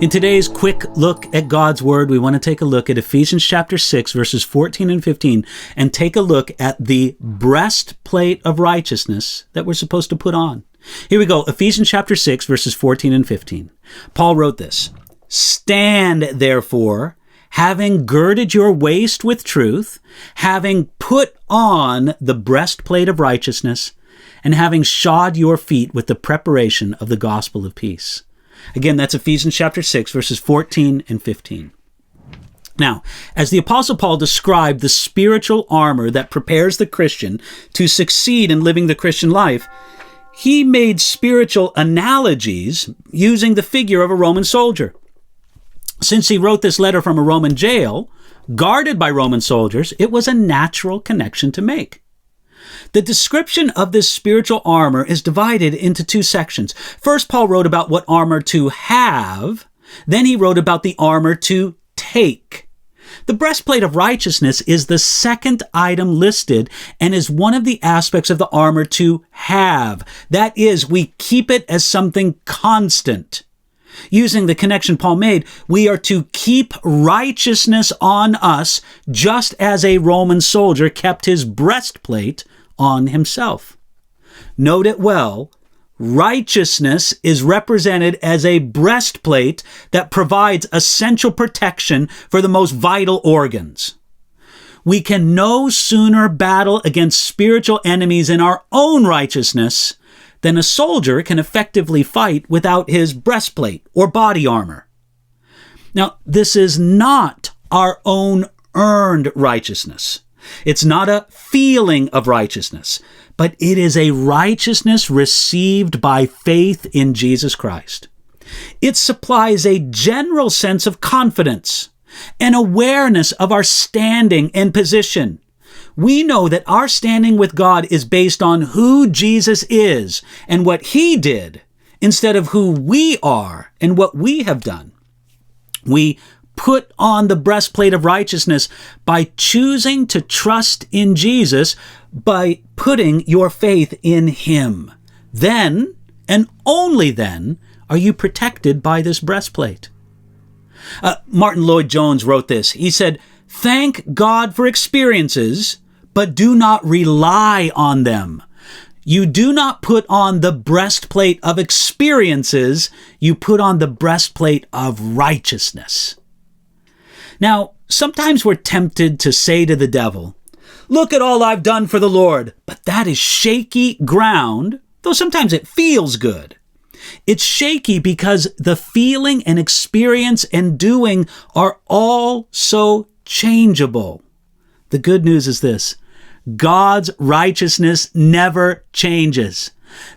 In today's quick look at God's Word, we want to take a look at Ephesians chapter 6, verses 14 and 15, and take a look at the breastplate of righteousness that we're supposed to put on. Here we go, Ephesians chapter 6, verses 14 and 15. Paul wrote this, "Stand, therefore, having girded your waist with truth, having put on the breastplate of righteousness, and having shod your feet with the preparation of the gospel of peace." Again, that's Ephesians chapter 6, verses 14 and 15. Now, as the Apostle Paul described the spiritual armor that prepares the Christian to succeed in living the Christian life, he made spiritual analogies using the figure of a Roman soldier. Since he wrote this letter from a Roman jail, guarded by Roman soldiers, it was a natural connection to make. The description of this spiritual armor is divided into two sections. First, Paul wrote about what armor to have. Then he wrote about the armor to take. The breastplate of righteousness is the second item listed and is one of the aspects of the armor to have. That is, we keep it as something constant. Using the connection Paul made, we are to keep righteousness on us just as a Roman soldier kept his breastplate on himself. Note it well, righteousness is represented as a breastplate that provides essential protection for the most vital organs. We can no sooner battle against spiritual enemies in our own righteousness than a soldier can effectively fight without his breastplate or body armor. Now, this is not our own earned righteousness. It's not a feeling of righteousness, but it is a righteousness received by faith in Jesus Christ. It supplies a general sense of confidence, an awareness of our standing and position. We know that our standing with God is based on who Jesus is and what he did, instead of who we are and what we have done. We put on the breastplate of righteousness by choosing to trust in Jesus, by putting your faith in him. Then, and only then, are you protected by this breastplate. Martin Lloyd-Jones wrote this. He said, "Thank God for experiences, but do not rely on them. You do not put on the breastplate of experiences, you put on the breastplate of righteousness." Now, sometimes we're tempted to say to the devil, "Look at all I've done for the Lord," but that is shaky ground, though sometimes it feels good. It's shaky because the feeling and experience and doing are all so changeable. The good news is this: God's righteousness never changes.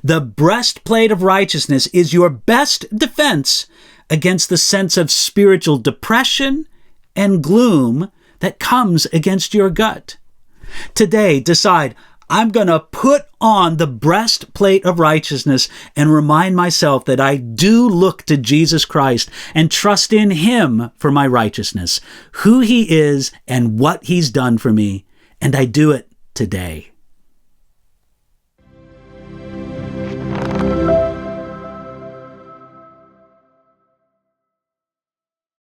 The breastplate of righteousness is your best defense against the sense of spiritual depression and gloom that comes against your gut. Today, decide, I'm going to put on the breastplate of righteousness and remind myself that I do look to Jesus Christ and trust in him for my righteousness, who he is and what he's done for me, and I do it today.